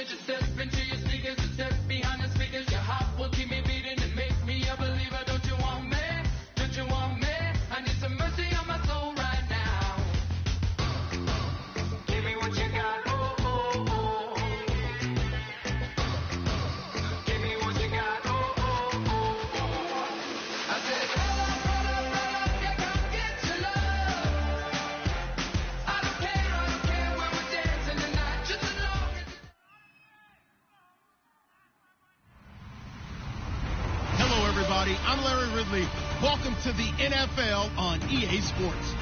Just step into your sneakers, just step behind the speakers. Your heart will keep me beating and make me a believer. Don't you want me? Don't you want me? I need some mercy on my soul right now. Give me what you got, oh, oh, oh. Give me what you got, oh, oh, oh, oh. I said, roll up, yeah, come get your love. I don't care when we're dancing tonight, just as long as Hello, everybody. I'm Larry Ridley. Welcome to the NFL on EA Sports.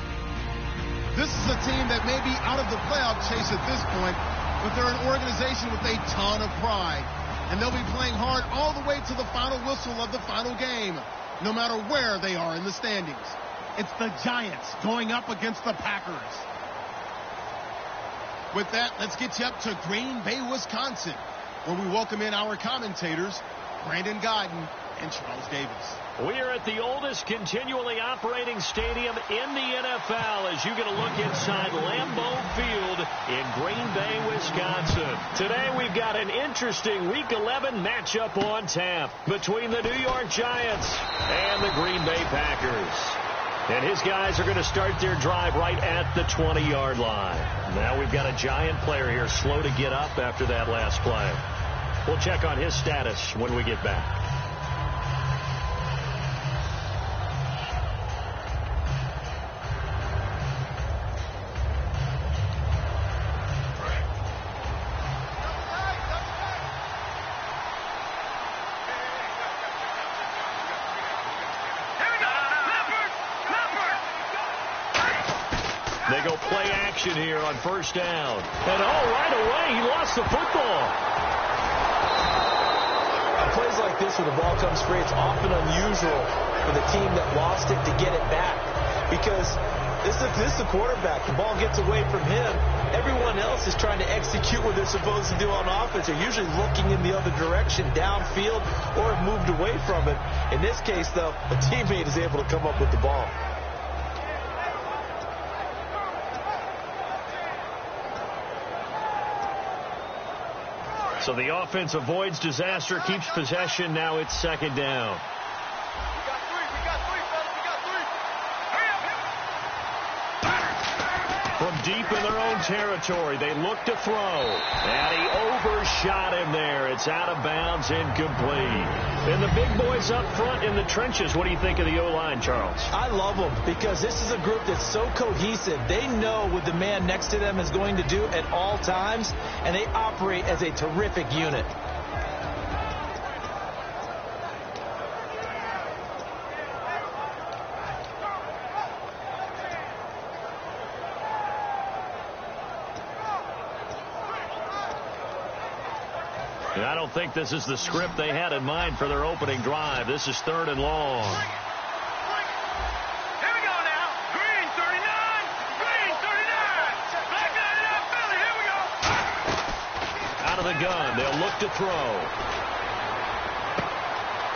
This is a team that may be out of the playoff chase at this point, but they're an organization with a ton of pride. And they'll be playing hard all the way to the final whistle of the final game, no matter where they are in the standings. It's the Giants going up against the Packers. With that, let's get you up to Green Bay, Wisconsin, where we welcome in our commentators, Brandon Godden and Charles Davis. We are at the oldest continually operating stadium in the NFL as you get a look inside Lambeau Field in Green Bay, Wisconsin. Today we've got an interesting Week 11 matchup on tap between the New York Giants and the Green Bay Packers. And his guys are going to start their drive right at the 20-yard line. Now we've got a Giant player here slow to get up after that last play. We'll check on his status when we get back. They go play action here on first down. And right away, he lost the football. Plays like this when the ball comes free, it's often unusual for the team that lost it to get it back. Because this is the quarterback. The ball gets away from him. Everyone else is trying to execute what they're supposed to do on offense. They're usually looking in the other direction, downfield, or have moved away from it. In this case, though, a teammate is able to come up with the ball. So the offense avoids disaster, keeps possession. Now it's second down. We got three, fellas. We got three. From deep in their own territory, they look to throw. And he overshot him there. It's out of bounds, incomplete. And the big boys up front in the trenches. What do you think of the O-line, Charles? I love them because this is a group that's so cohesive. They know what the man next to them is going to do at all times, and they operate as a terrific unit. And I don't think this is the script they had in mind for their opening drive. This is third and long. Here we go now. Green 39. Green 39. Black 99 Philly. Here we go. Out of the gun. They'll look to throw.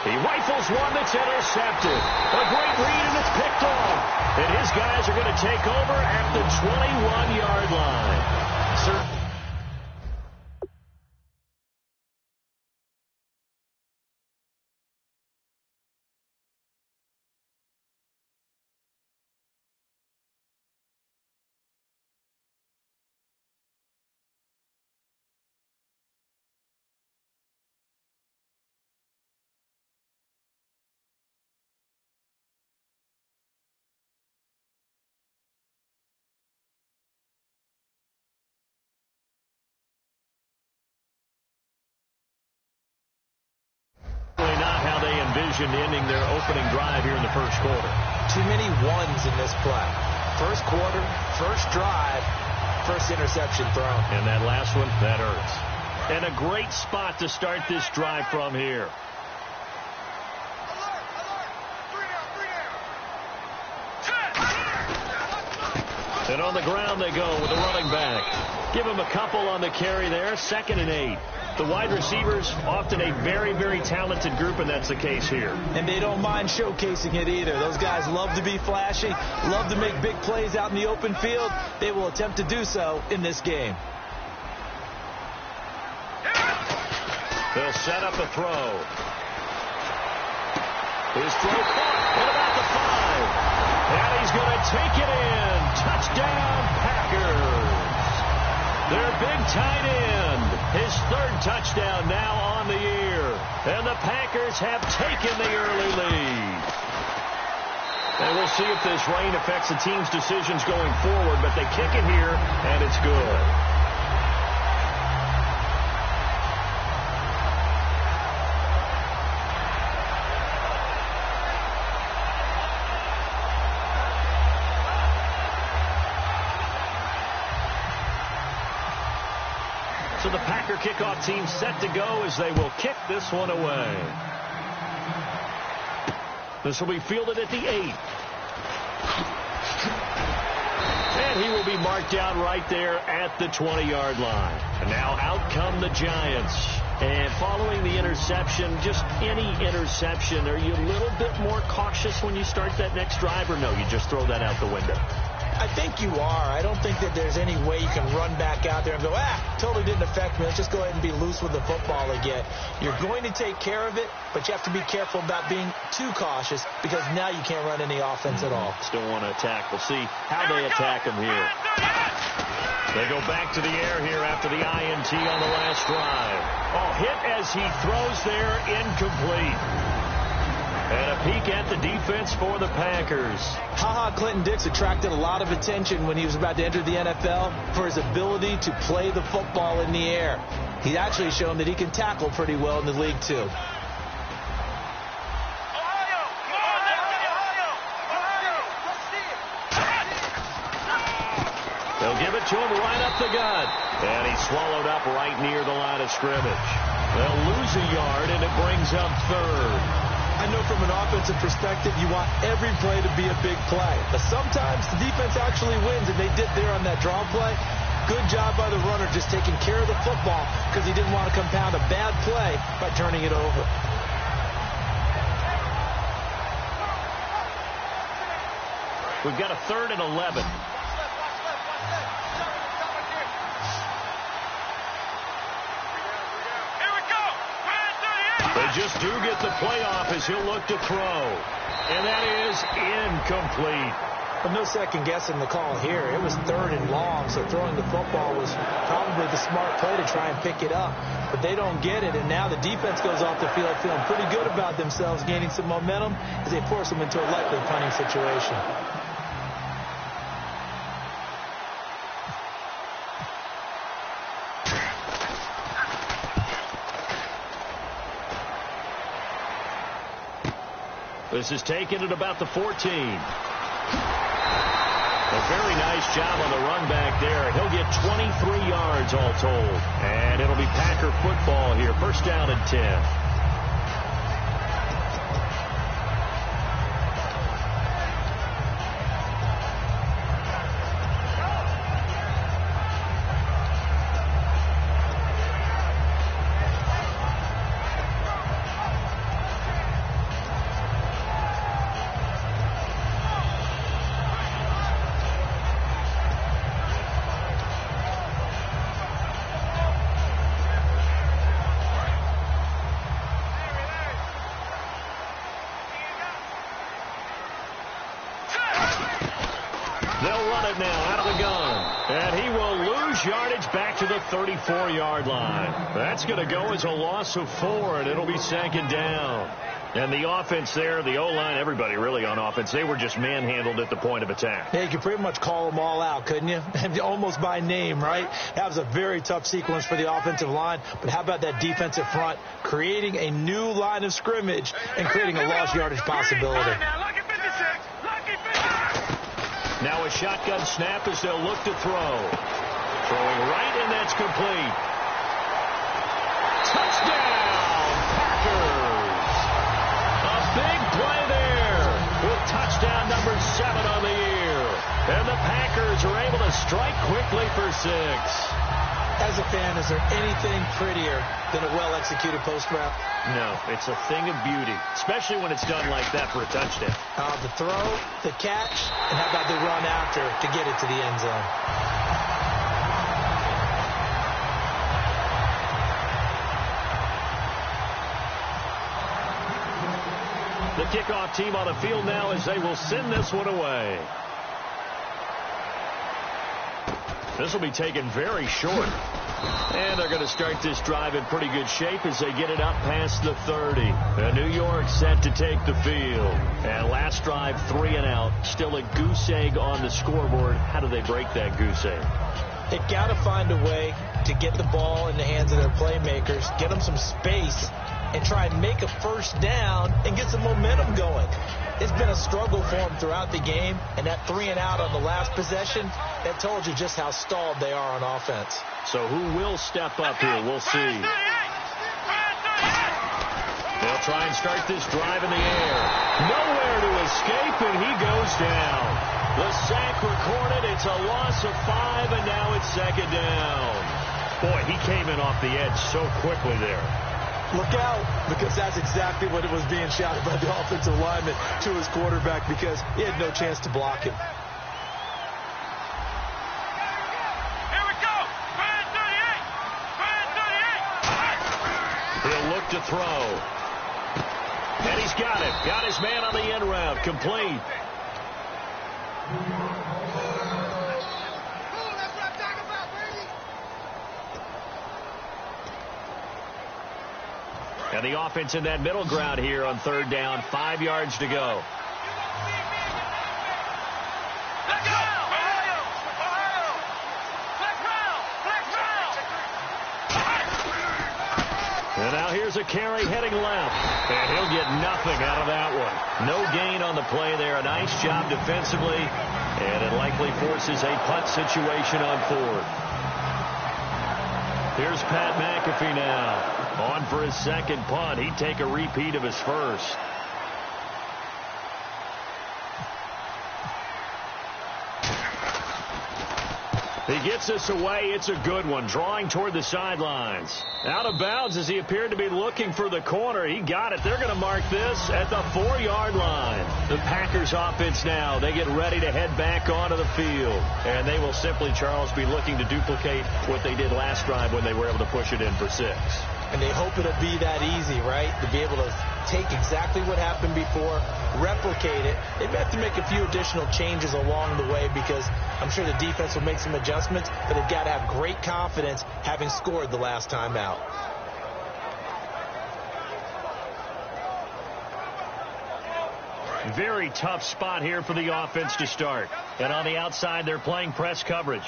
He rifles one that's intercepted. A great read, and it's picked off. And his guys are going to take over at the 21-yard line. Ending their opening drive here in the first quarter. Too many ones in this play. First quarter, first drive, first interception thrown. And that last one, that hurts. And a great spot to start this drive from here. And on the ground they go with the running back. Give him a couple on the carry there. 2nd and 8. The wide receivers, often a very, very talented group, and that's the case here. And they don't mind showcasing it either. Those guys love to be flashy, love to make big plays out in the open field. They will attempt to do so in this game. Here we They'll set up a throw. His throw caught at about the 5. And he's going to take it in. Touchdown, Packers. Their big tight end. His 3rd touchdown now on the year. And the Packers have taken the early lead. And we'll see if this rain affects the team's decisions going forward, but they kick it here, and it's good. So the Packer kickoff team set to go as they will kick this one away. This will be fielded at the 8. And he will be marked down right there at the 20-yard line. And now out come the Giants. And following the interception, just any interception, are you a little bit more cautious when you start that next drive, or no, you just throw that out the window? I think you are. I don't think that there's any way you can run back out there and go, totally didn't affect me. Let's just go ahead and be loose with the football again. You're going to take care of it, but you have to be careful about being too cautious because now you can't run any offense at all. Still want to attack. We'll see how they attack him here. They go back to the air here after the INT on the last drive. Hit as he throws there, incomplete. And a peek at the defense for the Packers. Clinton Dix attracted a lot of attention when he was about to enter the NFL for his ability to play the football in the air. He's actually shown that he can tackle pretty well in the league, too. They'll give it to him right up the gut. And he's swallowed up right near the line of scrimmage. They'll lose a yard, and it brings up 3rd. I know from an offensive perspective, you want every play to be a big play. But sometimes the defense actually wins, and they did there on that draw play. Good job by the runner just taking care of the football because he didn't want to compound a bad play by turning it over. We've got a 3rd and 11. Just do get the playoff as he'll look to throw. And that is incomplete. But no second guessing the call here. It was 3rd and long, so throwing the football was probably the smart play to try and pick it up. But they don't get it, and now the defense goes off the field feeling pretty good about themselves, gaining some momentum as they force them into a likely punting situation. This is taken at about the 14. A very nice job on the run back there. He'll get 23 yards all told. And it'll be Packer football here. 1st down and 10. They'll run it now out of the gun. And he will lose yardage back to the 34-yard line. That's going to go as a loss of 4, and it'll be 2nd down. And the offense there, the O-line, everybody really on offense, they were just manhandled at the point of attack. Yeah, you could pretty much call them all out, couldn't you? Almost by name, right? That was a very tough sequence for the offensive line. But how about that defensive front creating a new line of scrimmage and creating a lost yardage possibility? Now a shotgun snap as they'll look to throw. Throwing right, and that's complete. Touchdown, Packers! A big play there with touchdown number 7 on the year. And the Packers are able to strike quickly for 6. As a fan, is there anything prettier than a well-executed post route? No, it's a thing of beauty, especially when it's done like that for a touchdown. The throw, the catch, and how about the run after to get it to the end zone? kickoff team on the field now as they will send this one away. This will be taken very short. And they're going to start this drive in pretty good shape as they get it up past the 30. And New York set to take the field. And last drive, 3 and out. Still a goose egg on the scoreboard. How do they break that goose egg? They got to find a way to get the ball in the hands of their playmakers, get them some space, and try and make a first down and get some momentum going. It's been a struggle for them throughout the game, and that 3 and out on the last possession, that told you just how stalled they are on offense. So who will step up here? We'll see. They'll try and start this drive in the air. Nowhere to escape, and he goes down. The sack recorded. It's a loss of 5, and now it's second down. Boy, he came in off the edge so quickly there. Look out, because that's exactly what it was being shouted by the offensive lineman to his quarterback, because he had no chance to block him. Here we go. Brand 38. He'll look to throw. And he's got it. Got his man on the end route. Complete. And the offense in that middle ground here on third down. 5 yards to go. Let's go. Ohio. And now here's a carry heading left. And he'll get nothing out of that one. No gain on the play there. A nice job defensively. And it likely forces a punt situation on fourth. Here's Pat McAfee now. On for his second punt. He'd take a repeat of his first. He gets this away. It's a good one. Drawing toward the sidelines. Out of bounds as he appeared to be looking for the corner. He got it. They're going to mark this at the 4-yard line. The Packers offense now. They get ready to head back onto the field. And they will simply, Charles, be looking to duplicate what they did last drive when they were able to push it in for 6. And they hope it'll be that easy, right? To be able to take exactly what happened before, replicate it. They may have to make a few additional changes along the way because I'm sure the defense will make some adjustments, but they've got to have great confidence having scored the last time out. Very tough spot here for the offense to start. And on the outside, they're playing press coverage.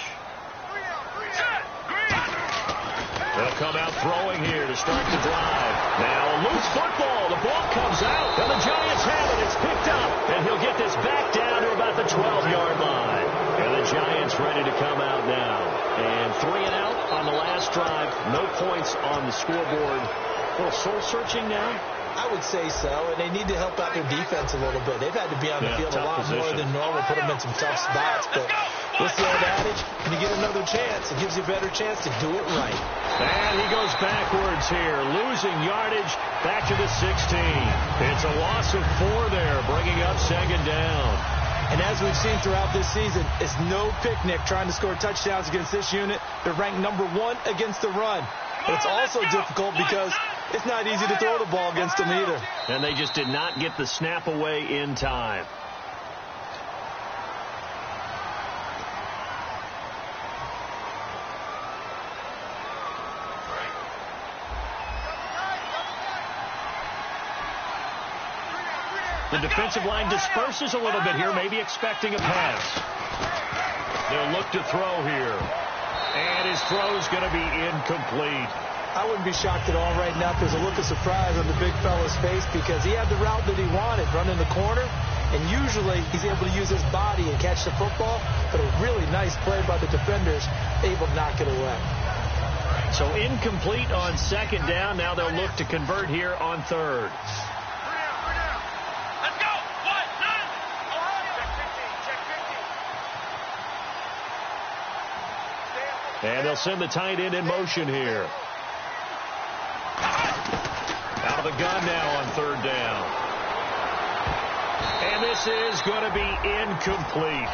They'll come out throwing here to start the drive. Now a loose football. The ball comes out. And the Giants have it. It's picked up. And he'll get this back down to about the 12-yard line. And the Giants ready to come out now. And 3 and out on the last drive. No points on the scoreboard. A little soul-searching now. I would say so, and they need to help out their defense a little bit. They've had to be on the field a lot more than normal, put them in some tough spots. But what's the old adage? When you get another chance, it gives you a better chance to do it right. And he goes backwards here, losing yardage back to the 16. It's a loss of 4 there, bringing up second down. And as we've seen throughout this season, it's no picnic trying to score touchdowns against this unit. They're ranked number 1 against the run. But it's also difficult because it's not easy to throw the ball against them either. And they just did not get the snap away in time. The defensive line disperses a little bit here, maybe expecting a pass. They'll look to throw here. And his throw's going to be incomplete. I wouldn't be shocked at all right now if there's a look of surprise on the big fella's face because he had the route that he wanted, running the corner, and usually he's able to use his body and catch the football, but a really nice play by the defenders, able to knock it away. So incomplete on second down. Now they'll look to convert here on third. Let's go. 1, 9. Ohio. Check 15. And they'll send the tight end in motion here. Out of the gun now on third down. And this is going to be incomplete.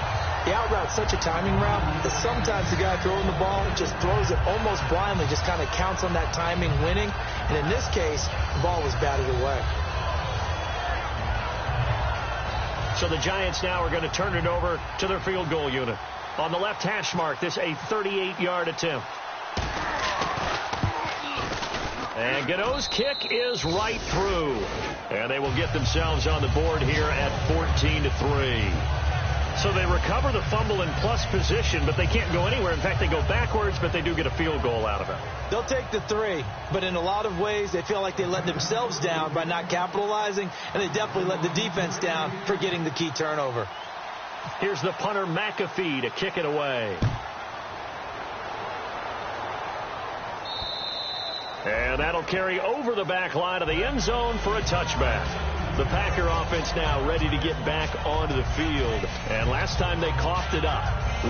The out route's such a timing route that sometimes the guy throwing the ball just throws it almost blindly, just kind of counts on that timing winning. And in this case, the ball was batted away. So the Giants now are going to turn it over to their field goal unit. On the left hash mark, this a 38-yard attempt. And Gano's kick is right through. And they will get themselves on the board here at 14-3. So they recover the fumble in plus position, but they can't go anywhere. In fact, they go backwards, but they do get a field goal out of it. They'll take the 3, but in a lot of ways, they feel like they let themselves down by not capitalizing, and they definitely let the defense down for getting the key turnover. Here's the punter, McAfee, to kick it away. And that'll carry over the back line of the end zone for a touchback. The Packer offense now ready to get back onto the field. And last time they coughed it up,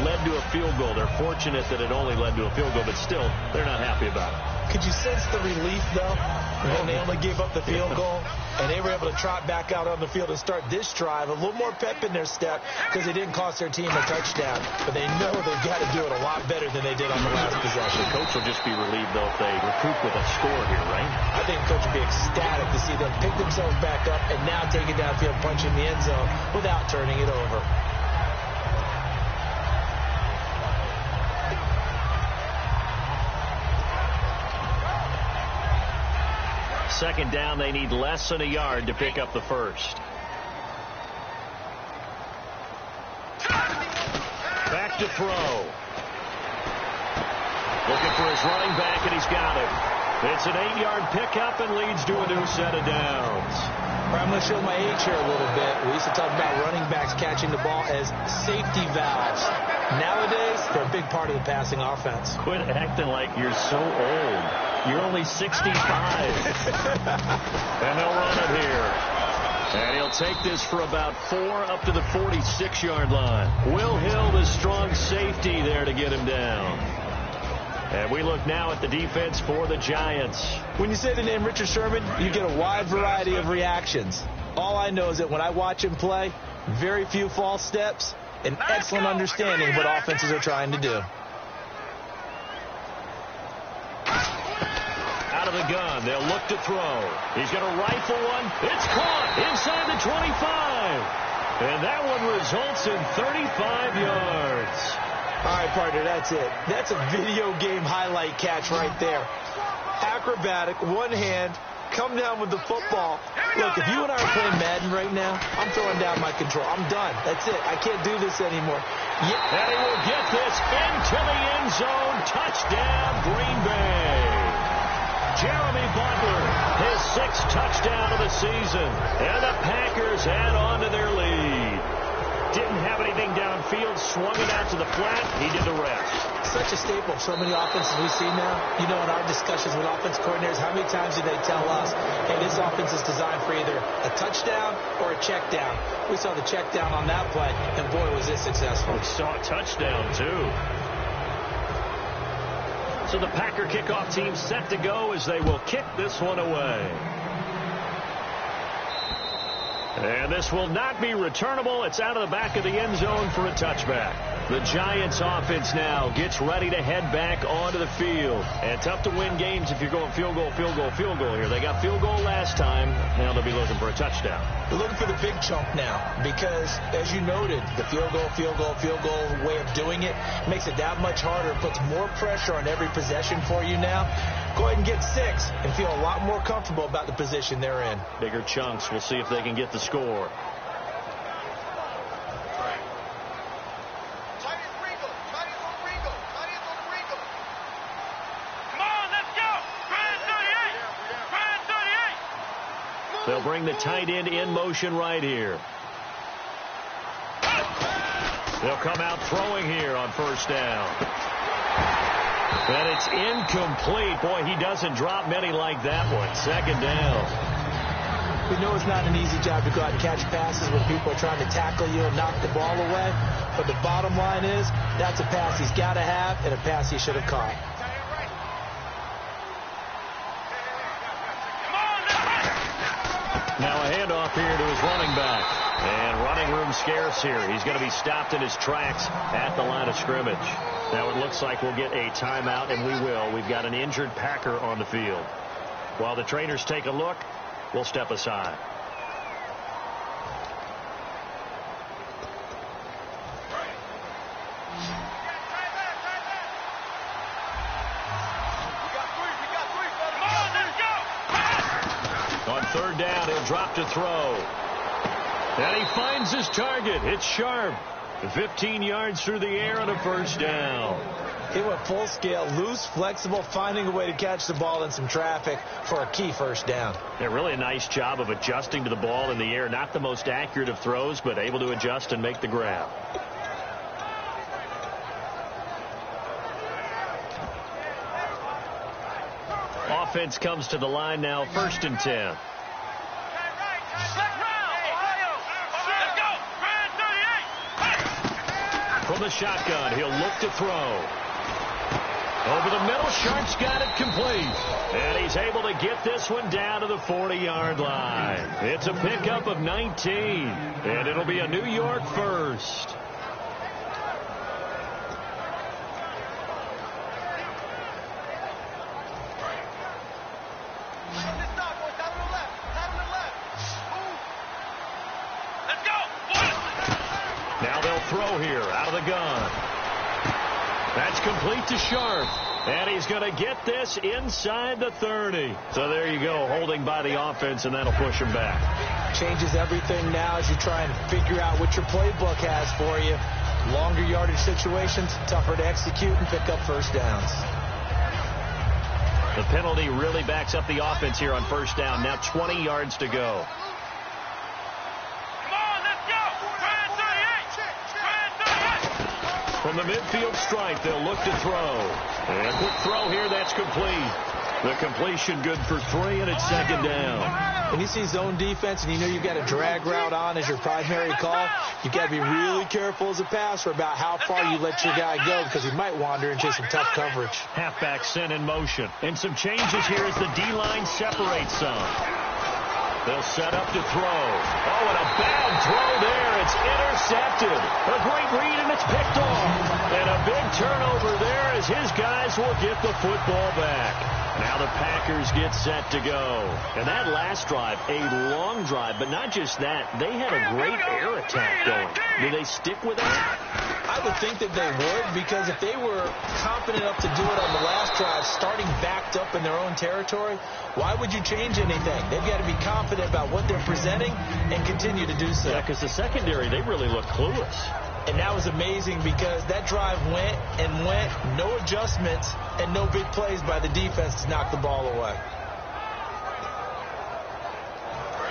led to a field goal. They're fortunate that it only led to a field goal, but still, they're not happy about it. Could you sense the relief, though, when they only gave up the field goal and they were able to trot back out on the field and start this drive? A little more pep in their step because they didn't cost their team a touchdown. But they know they've got to do it a lot better than they did on the last possession. The coach will just be relieved, though, if they recoup with a score here, right? I think the coach will be ecstatic to see them pick themselves back up and now take it downfield, punch in the end zone without turning it over. Second down, they need less than a yard to pick up the first. Back to throw. Looking for his running back, and he's got it. It's an 8-yard pickup and leads to a new set of downs. I'm going to show my age here a little bit. We used to talk about running backs catching the ball as safety valves. Nowadays, they're a big part of the passing offense. Quit acting like you're so old. You're only 65. And they'll run it here. And he'll take this for about 4 up to the 46-yard line. Will Hill, the strong safety there to get him down. And we look now at the defense for the Giants. When you say the name Richard Sherman, you get a wide variety of reactions. All I know is that when I watch him play, very few false steps, and excellent understanding of what offenses are trying to do. Out of the gun, they'll look to throw. He's going to rifle one. It's caught inside the 25. And that one results in 35 yards. All right, partner, that's it. That's a video game highlight catch right there. Acrobatic, one hand, come down with the football. Look, if you and I are playing Madden right now, I'm throwing down my control. I'm done. That's it. I can't do this anymore. Yeah. And he will get this into the end zone. Touchdown, Green Bay. Jeremy Butler, his 6th touchdown of the season. And the Packers add on to their lead. Didn't have anything downfield, swung it out to the flat. He did the rest. Such a staple. So many offenses we see now. You know, in our discussions with offense coordinators, how many times do they tell us, hey, this offense is designed for either a touchdown or a check down? We saw the check down on that play, and boy, was it successful. We saw a touchdown, too. So the Packer kickoff team set to go as they will kick this one away. And this will not be returnable. It's out of the back of the end zone for a touchback. The Giants offense now gets ready to head back onto the field. And tough to win games if you're going field goal, field goal, field goal here. They got field goal last time. Now they'll be looking for a touchdown. They're looking for the big chunk now because, as you noted, the field goal, field goal, field goal way of doing it makes it that much harder. It puts more pressure on every possession for you now. Go ahead and get 6 and feel a lot more comfortable about the position they're in. Bigger chunks. We'll see if they can get the score. They'll bring the tight end in motion right here. They'll come out throwing here on first down. And it's incomplete. Boy, he doesn't drop many like that one. Second down. We know it's not an easy job to go out and catch passes when people are trying to tackle you and knock the ball away. But the bottom line is, that's a pass he's got to have and a pass he should have caught. Now a handoff here to his running back. And running room scarce here. He's going to be stopped in his tracks at the line of scrimmage. Now it looks like we'll get a timeout, and we will. We've got an injured Packer on the field. While the trainers take a look, we'll step aside. drop to throw. And he finds his target. It's sharp. 15 yards through the air and a first down. He went full scale, loose, flexible, finding a way to catch the ball in some traffic for a key first down. Yeah, really a nice job of adjusting to the ball in the air. Not the most accurate of throws, but able to adjust and make the grab. Offense comes to the line now, 1st and 10. From the shotgun, he'll look to throw. Over the middle, Sharp's got it complete. And he's able to get this one down to the 40-yard line. It's a pickup of 19, and it'll be a New York first. Now they'll throw here out of the gun. That's complete to Sharp. And he's going to get this inside the 30. So there you go, holding by the offense, and that'll push him back. Changes everything now as you try and figure out what your playbook has for you. Longer yardage situations, tougher to execute and pick up first downs. The penalty really backs up the offense here on first down. Now 20 yards to go. From the midfield stripe, they'll look to throw. And quick throw here, that's complete. The completion good for 3, and it's 2nd down. When you see zone defense and you know you've got a drag route on as your primary call, you've got to be really careful as a passer about how far you let your guy go because he might wander into some tough coverage. Halfback sent in motion. And some changes here as the D-line separates some. They'll set up to throw. Oh, and a bad throw there. It's intercepted. A great read, and it's picked off. And a big turnover there as his guys will get the football back. Now the Packers get set to go. And that last drive, a long drive, but not just that. They had a great air attack going. Do they stick with that? I would think that they would, because if they were confident enough to do it on the last drive, starting backed up in their own territory, why would you change anything? They've got to be confident about what they're presenting and continue to do so. Yeah, because the secondary, they really look clueless. And that was amazing because that drive went and went, no adjustments, and no big plays by the defense to knock the ball away.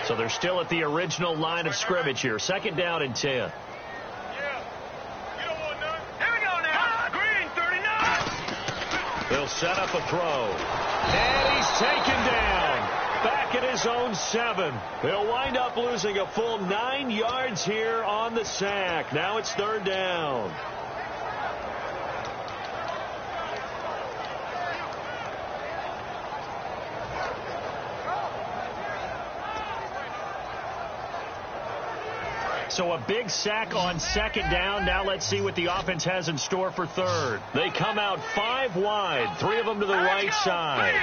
So they're still at the original line of scrimmage here. 2nd down and 10. They'll set up a throw. And he's taken down. Back at his own 7. They'll wind up losing a full 9 yards here on the sack. Now it's 3rd down. So a big sack on 2nd down. Now let's see what the offense has in store for 3rd. They come out 5 wide. 3 of them to the right side.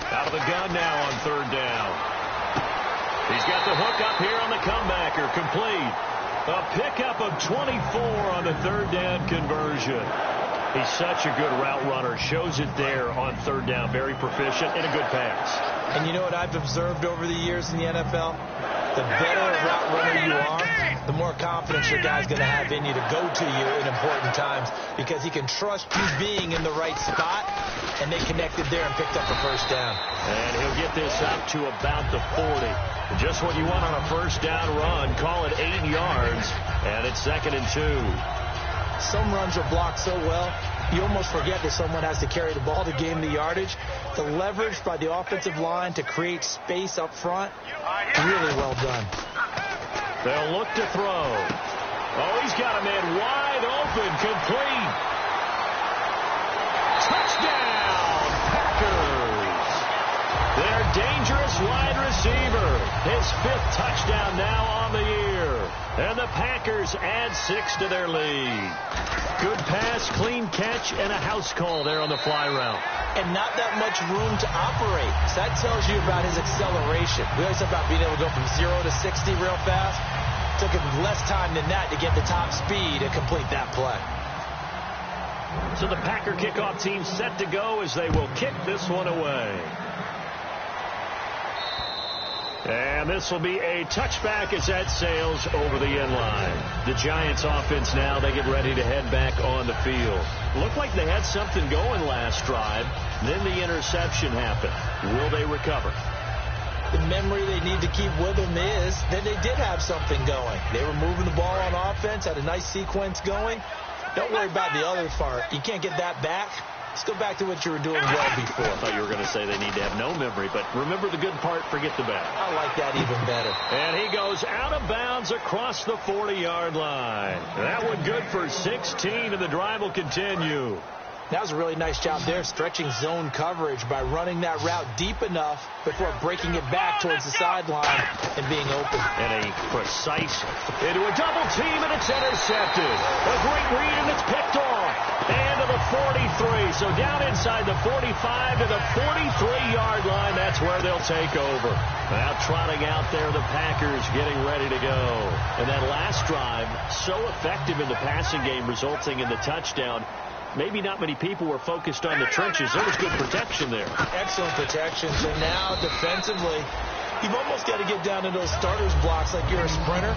Out of the gun now on 3rd down. He's got the hook up here on the comebacker. Complete. A pickup of 24 on the 3rd down conversion. He's such a good route runner. Shows it there on 3rd down. Very proficient and a good pass. And you know what I've observed over the years in the NFL? The better a route runner you are, the more confidence your guy's going to have in you to go to you in important times because he can trust you being in the right spot, and they connected there and picked up a first down. And he'll get this up to about the 40. Just what you want on a first down run. Call it 8 yards, and it's 2nd and 2. Some runs are blocked so well, you almost forget that someone has to carry the ball to gain the yardage. The leverage by the offensive line to create space up front, really well done. They'll look to throw. Oh, he's got a man wide open, complete. Touchdown, Packers. Their dangerous wide receiver. His 5th touchdown now on the year. And the Packers add 6 to their lead. Good pass, clean catch, and a house call there on the fly route. And not that much room to operate. So that tells you about his acceleration. We always talk about being able to go from 0 to 60 real fast. Took him less time than that to get the top speed and complete that play. So the Packer kickoff team set to go as they will kick this one away. And this will be a touchback as that sails over the end line. The Giants offense now, they get ready to head back on the field. Looked like they had something going last drive. Then the interception happened. Will they recover? The memory they need to keep with them is that they did have something going. They were moving the ball on offense, had a nice sequence going. Don't worry about the other part. You can't get that back. Let's go back to what you were doing well before. I thought you were going to say they need to have no memory, but remember the good part, forget the bad. I like that even better. And he goes out of bounds across the 40-yard line. That one good for 16, and the drive will continue. That was a really nice job there, stretching zone coverage by running that route deep enough before breaking it back towards the sideline and being open. And a precise into a double team, and it's intercepted. A great read, and it's picked off. And to the 43. So down inside the 45 to the 43-yard line. That's where they'll take over. Now trotting out there, the Packers getting ready to go. And that last drive, so effective in the passing game, resulting in the touchdown. Maybe not many people were focused on the trenches. There was good protection there. Excellent protection. So now defensively, you've almost got to get down to those starters blocks like you're a sprinter.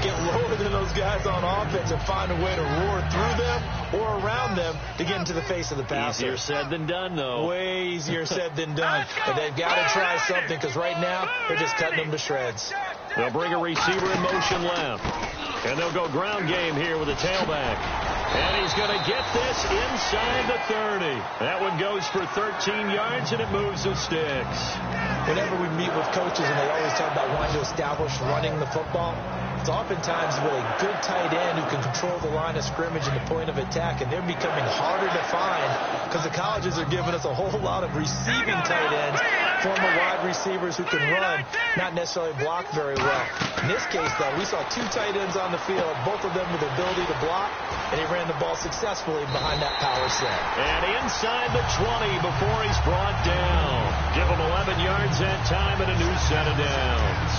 Get lower than those guys on offense and find a way to roar through them or around them to get into the face of the passer. Easier said than done, though. Way easier said than done. But they've got to try something because right now they're just cutting them to shreds. They'll bring a receiver in motion left. And they'll go ground game here with a tailback. And he's going to get this inside the 30. That one goes for 13 yards, and it moves the sticks. Whenever we meet with coaches, and they always talk about wanting to establish running the football, it's oftentimes with a good tight end who can control the line of scrimmage and the point of attack, and they're becoming harder to find because the colleges are giving us a whole lot of receiving tight ends, former wide receivers who can run, not necessarily block very well. In this case, though, we saw two tight ends on the field, both of them with the ability to block, and he ran the ball successfully behind that power set. And inside the 20 before he's brought down. Give him 11 yards that time and a new set of downs.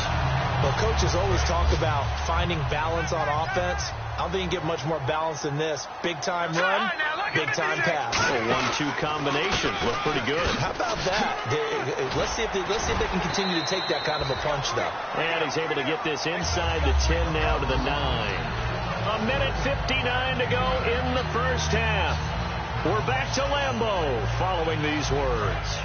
Well, coaches always talk about finding balance on offense. I don't think you get much more balance than this. Big-time run, big-time pass. A 1-2 combination. Looked pretty good. How about that? Let's see if they can continue to take that kind of a punch, though. And he's able to get this inside the 10 now to the 9. A minute 59 to go in the first half. We're back to Lambeau following these words.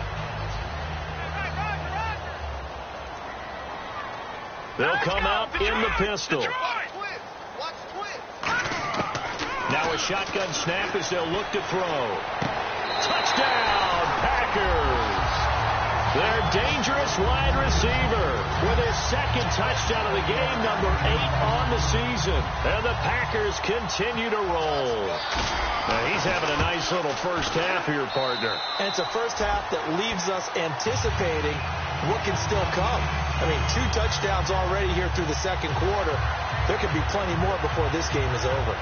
They'll come out in the pistol. Now a shotgun snap as they'll look to throw. Touchdown, Packers. Their dangerous wide receiver with his second touchdown of the game, number 8 on the season. And the Packers continue to roll. Now he's having a nice little first half here, partner. And it's a first half that leaves us anticipating what can still come. I mean, 2 touchdowns already here through the second quarter. There could be plenty more before this game is over.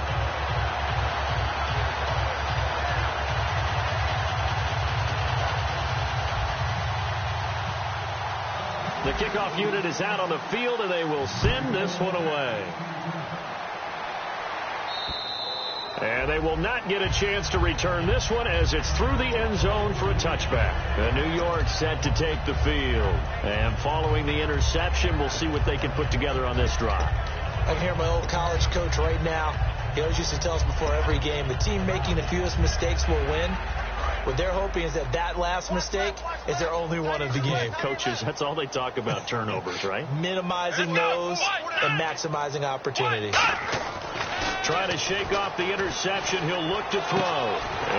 The kickoff unit is out on the field, and they will send this one away. And they will not get a chance to return this one as it's through the end zone for a touchback. And New York set to take the field. And following the interception, we'll see what they can put together on this drive. I can hear my old college coach right now. He always used to tell us before every game, the team making the fewest mistakes will win. What they're hoping is that last mistake is their only one of the game. Coaches, that's all they talk about, turnovers, right? Minimizing those and maximizing opportunity. Trying to shake off the interception. He'll look to throw.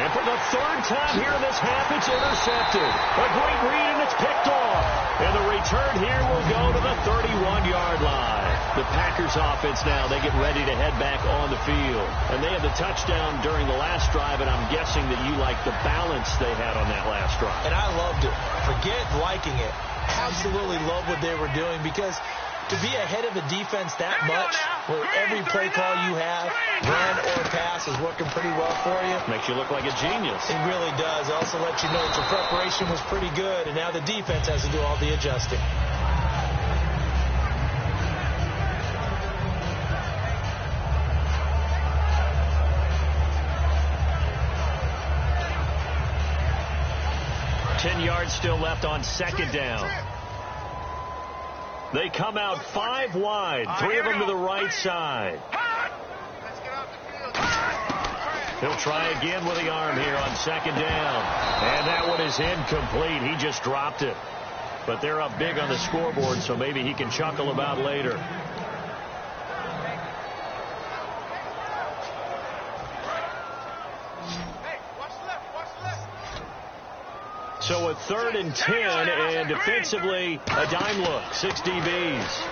And for the third time here in this half, it's intercepted. A great read, and it's picked off. And the return here will go to the 31-yard line. The Packers offense now, they get ready to head back on the field. And they had the touchdown during the last drive, and I'm guessing that you like the balance they had on that last drive. And I loved it. Forget liking it. Absolutely love what they were doing because to be ahead of the defense that much, where every play call you have, run or pass, is working pretty well for you. Makes you look like a genius. It really does. It also lets you know that your preparation was pretty good, and now the defense has to do all the adjusting. 10 yards still left on second down. They come out 5 wide, 3 of them to the right side. He'll try again with the arm here on second down. And that one is incomplete. He just dropped it. But they're up big on the scoreboard, so maybe he can chuckle about later. So a 3rd and 10, and defensively, a dime look. 6 DBs.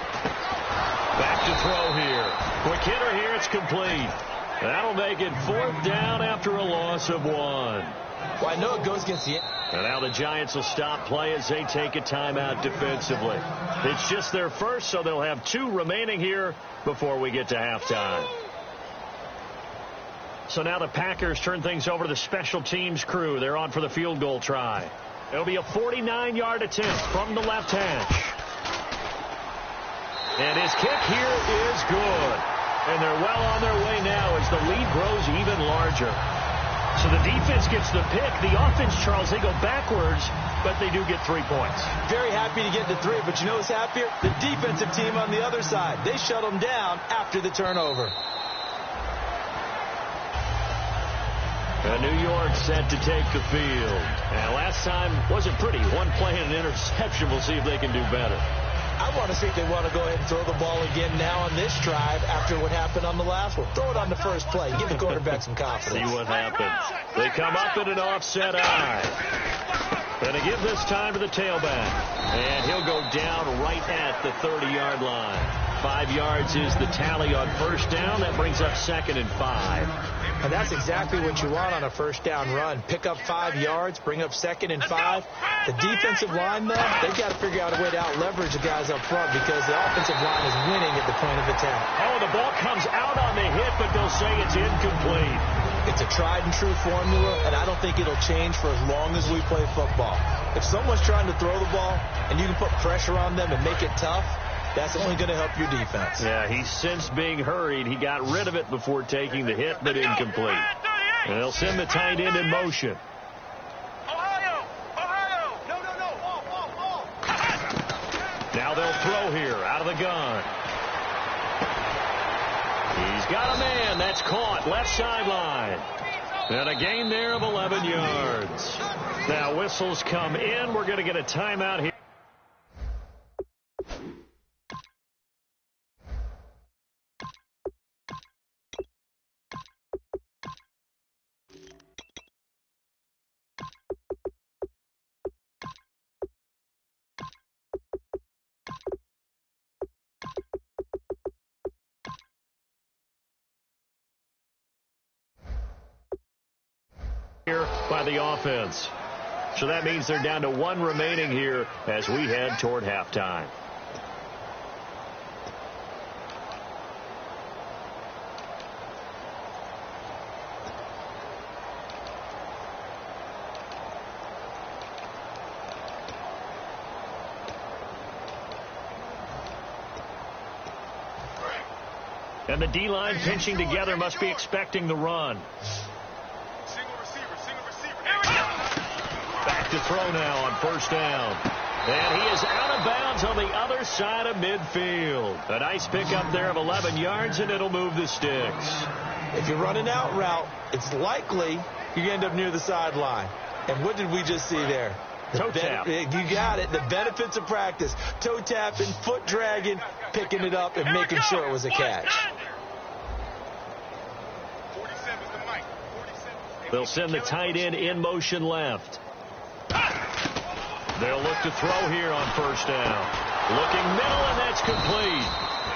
Back to throw here. Quick hitter here, it's complete. That'll make it 4th down after a loss of 1. Well, I know it goes against the... And now the Giants will stop play as they take a timeout defensively. It's just their first, so they'll have 2 remaining here before we get to halftime. So now the Packers turn things over to the special teams crew. They're on for the field goal try. It'll be a 49-yard attempt from the left hash. And his kick here is good. And they're well on their way now as the lead grows even larger. So the defense gets the pick. The offense, Charles, they go backwards, but they do get 3 points. Very happy to get to 3, but you know what's happier? The defensive team on the other side. They shut them down after the turnover. New York set to take the field. And last time wasn't pretty. 1 play and an interception. We'll see if they can do better. I want to see if they want to go ahead and throw the ball again now on this drive after what happened on the last one. Throw it on the first play. Give the quarterback some confidence. See what happens. They come up in an offset eye. And they give this time to the tailback. And he'll go down right at the 30-yard line. 5 yards is the tally on first down. That brings up 2nd and 5. And that's exactly what you want on a first down run. Pick up 5 yards, bring up 2nd and 5. The defensive line, though, they've got to figure out a way to out-leverage the guys up front because the offensive line is winning at the point of attack. Oh, the ball comes out on the hit, but they'll say it's incomplete. It's a tried-and-true formula, and I don't think it'll change for as long as we play football. If someone's trying to throw the ball and you can put pressure on them and make it tough, that's only going to help your defense. Yeah, he's since being hurried. He got rid of it before taking the hit, but incomplete. And they'll send the tight end in motion. Now they'll throw here out of the gun. He's got a man. That's caught. Left sideline. And a gain there of 11 yards. Now whistles come in. We're going to get a timeout here. Here by the offense. So that means they're down to 1 remaining here as we head toward halftime. And the D-line pinching together must be expecting the run. Back to throw now on first down. And he is out of bounds on the other side of midfield. A nice pickup there of 11 yards, and it'll move the sticks. If you're running out route, it's likely you end up near the sideline. And what did we just see there? Toe tap. You got it. The benefits of practice. Toe tapping, foot dragging, picking it up, and making sure it was a catch. They'll send the tight end in motion left. They'll look to throw here on first down. Looking middle, and that's complete.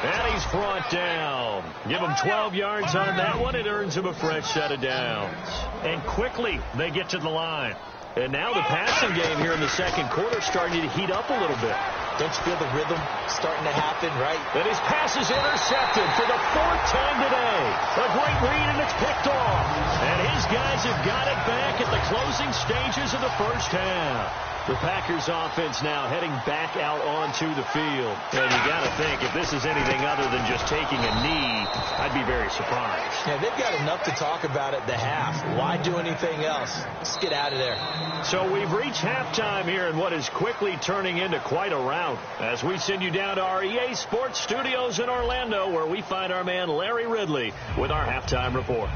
And he's brought down. Give him 12 yards on that one. It earns him a fresh set of downs. And quickly, they get to the line. And now the passing game here in the second quarter starting to heat up a little bit. Don't you feel the rhythm starting to happen, right? And his pass is intercepted for the 4th time today. A great read, and it's picked off. And his guys have got it back at the closing stages of the first half. The Packers offense now heading back out onto the field. And you got to think, if this is anything other than just taking a knee, I'd be very surprised. Yeah, they've got enough to talk about at the half. Why do anything else? Let's get out of there. So we've reached halftime here in what is quickly turning into quite a rout as we send you down to our EA Sports Studios in Orlando, where we find our man Larry Ridley with our halftime report.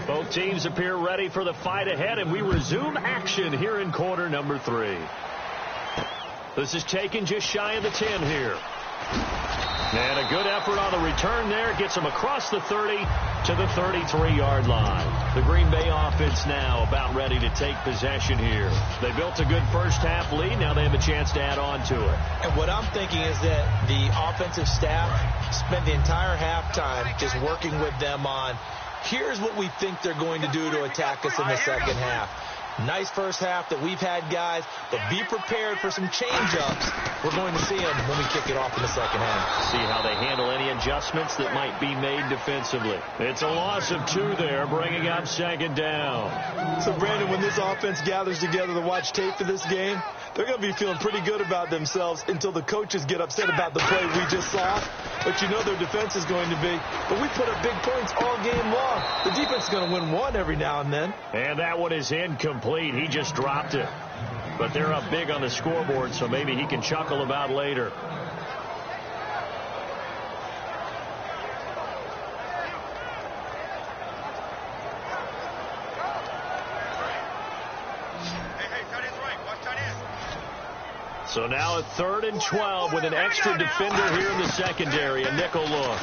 Both teams appear ready for the fight ahead, and we resume action here in quarter number 3. This is taken just shy of the 10 here. And a good effort on the return there. Gets him across the 30 to the 33-yard line. The Green Bay offense now about ready to take possession here. They built a good first-half lead. Now they have a chance to add on to it. And what I'm thinking is that the offensive staff spent the entire halftime just working with them on, here's what we think they're going to do to attack us in the second half. Nice first half that we've had, guys, but be prepared for some change-ups. We're going to see them when we kick it off in the second half. See how they handle any adjustments that might be made defensively. It's a loss of 2 there, bringing up second down. So, Brandon, when this offense gathers together to watch tape for this game, they're going to be feeling pretty good about themselves until the coaches get upset about the play we just saw. But you know their defense is going to be. But we put up big points all game long. The defense is going to win one every now and then. And that one is incomplete. He just dropped it. But they're up big on the scoreboard, so maybe he can chuckle about later. So now a 3rd and 12 with an extra defender here in the secondary, a nickel look.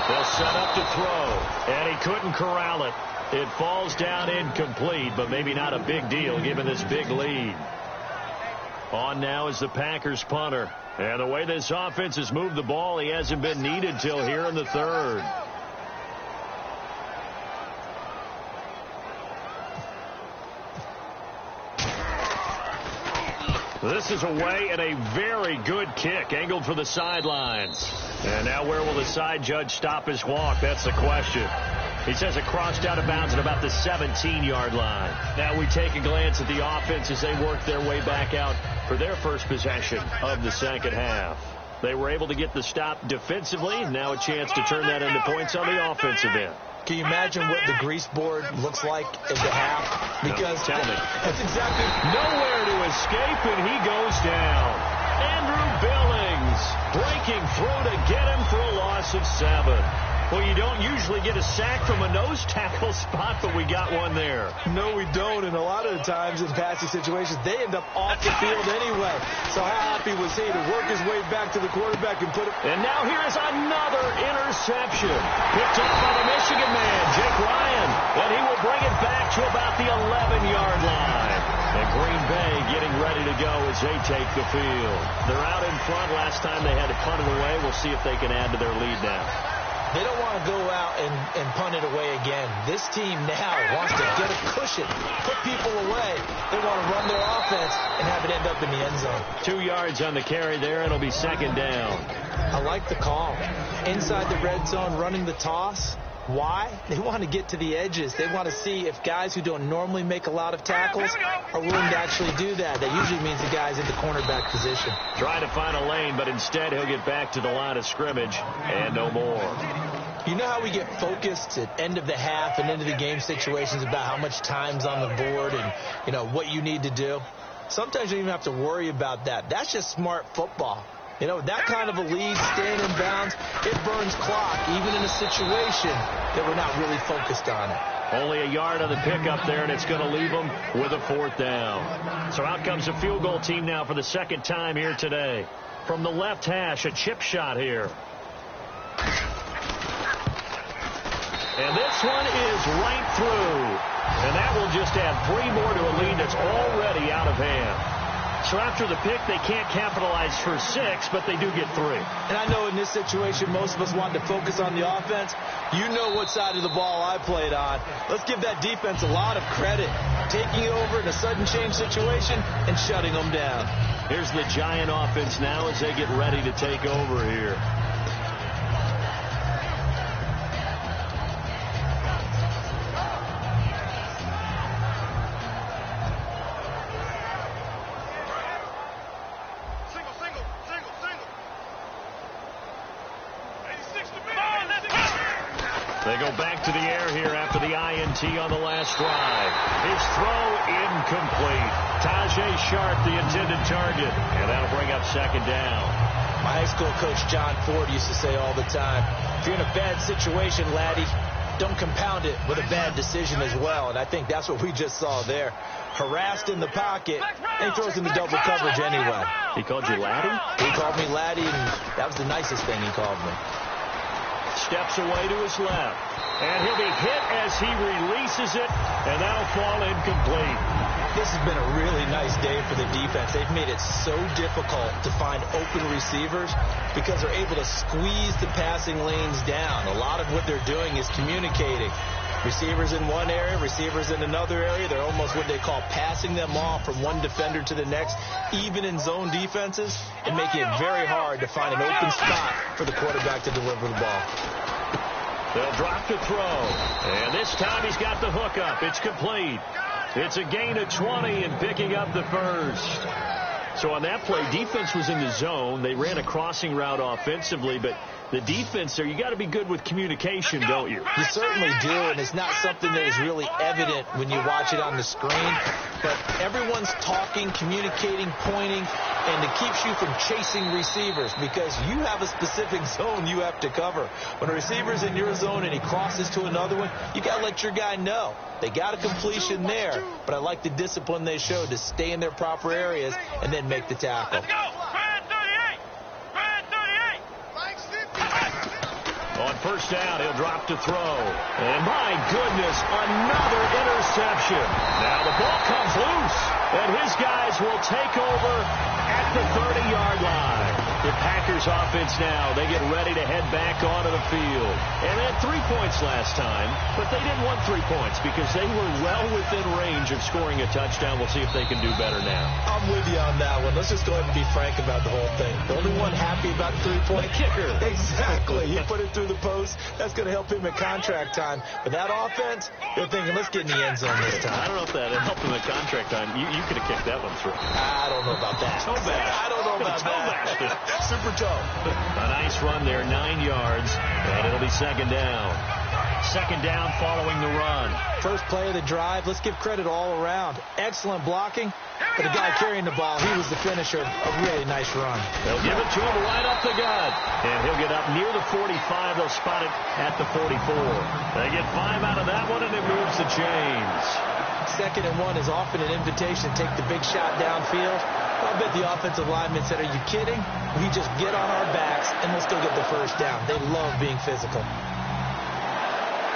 They'll set up to throw, and he couldn't corral it. It falls down incomplete, but maybe not a big deal given this big lead. On now is the Packers punter. And the way this offense has moved the ball, he hasn't been needed till here in the 3rd. This is away and a very good kick angled for the sidelines. And now where will the side judge stop his walk? That's the question. He says it crossed out of bounds at about the 17-yard line. Now we take a glance at the offense as they work their way back out for their first possession of the second half. They were able to get the stop defensively. Now a chance to turn that into points on the offensive end. Can you imagine what the grease board looks like at the half? Because no, tell me. That's exactly nowhere to escape, and he goes down. Andrew Billings breaking through to get him for a loss of 7. Well, you don't usually get a sack from a nose tackle spot, but we got one there. No, we don't, and a lot of the times in passing situations, they end up off the field anyway. So how happy was he to work his way back to the quarterback and put it... And now here's another interception. Picked off by the Michigan man, Jake Ryan, and he will bring it back to about the 11-yard line. And Green Bay getting ready to go as they take the field. They're out in front. Last time they had to punt it away. We'll see if they can add to their lead now. They don't want to go out and punt it away again. This team now wants to get a cushion, put people away. They want to run their offense and have it end up in the end zone. 2 yards on the carry there, and it'll be second down. I like the call. Inside the red zone, running the toss. Why? They want to get to the edges. They want to see if guys who don't normally make a lot of tackles are willing to actually do that. That usually means the guy's in the cornerback position. Trying to find a lane, but instead he'll get back to the line of scrimmage and no more. You know how we get focused at end of the half and into the game situations about how much time's on the board and, you know, what you need to do? Sometimes you don't even have to worry about that. That's just smart football. You know, that kind of a lead, staying in bounds, it burns clock, even in a situation that we're not really focused on it. Only a yard on the pickup there, and it's going to leave them with a 4th down. So out comes the field goal team now for the second time here today. From the left hash, a chip shot here. And this one is right through. And that will just add 3 more to a lead that's already out of hand. So after the pick, they can't capitalize for 6, but they do get 3. And I know in this situation, most of us wanted to focus on the offense. You know what side of the ball I played on. Let's give that defense a lot of credit. Taking over in a sudden change situation and shutting them down. Here's the Giant offense now as they get ready to take over here. They go back to the air here after the INT on the last drive. His throw incomplete. Tajay Sharp, the intended target, and that'll bring up second down. My high school coach, John Ford, used to say all the time, if you're in a bad situation, laddie, don't compound it with a bad decision as well. And I think that's what we just saw there. Harassed in the pocket, and he throws into double coverage anyway. He called you laddie? He called me laddie, and that was the nicest thing he called me. Steps away to his left. And he'll be hit as he releases it, and that'll fall incomplete. This has been a really nice day for the defense. They've made it so difficult to find open receivers because they're able to squeeze the passing lanes down. A lot of what they're doing is communicating. Receivers in one area, receivers in another area. They're almost what they call passing them off from one defender to the next, even in zone defenses, and making it very hard to find an open spot for the quarterback to deliver the ball. They'll drop the throw, and this time he's got the hook up. It's complete. It's a gain of 20 and picking up the first. So on that play, defense was in the zone. They ran a crossing route offensively, but the defense there, you got to be good with communication, don't you? You certainly do, and it's not something that is really evident when you watch it on the screen. But everyone's talking, communicating, pointing, and it keeps you from chasing receivers because you have a specific zone you have to cover. When a receiver's in your zone and he crosses to another one, you got to let your guy know. They got a completion there, but I like the discipline they showed to stay in their proper areas and then make the tackle. Let's go. Brad 38. Brad 38. On first down, he'll drop to throw. And my goodness, another interception. Now the ball comes loose, and his guys will take over at the 30-yard line. The Packers offense now, they get ready to head back onto the field. And they had 3 points last time, but they didn't want 3 points because they were well within range of scoring a touchdown. We'll see if they can do better now. I'm with you on that one. Let's just go ahead and be frank about the whole thing. The only one happy about 3 points. The kicker. Exactly. He put it through the post. That's going to help him at contract time. But that offense, they're thinking, let's get in the end zone this time. I don't know if that helped him at contract time. You could have kicked that one through. I don't know about that. Toe bash. I don't know about bashed that. Super toe. A nice run there, 9 yards, and it'll be second down. Second down following the run. First play of the drive. Let's give credit all around. Excellent blocking. But the guy carrying the ball, he was the finisher. A really nice run. They'll give it to him right up the gut. And he'll get up near the 45. They'll spot it at the 44. They get 5 out of that one, and it moves the chains. 2nd and 1 is often an invitation to take the big shot downfield. I bet the offensive lineman said, are you kidding? We just get on our backs, and we'll still get the first down. They love being physical.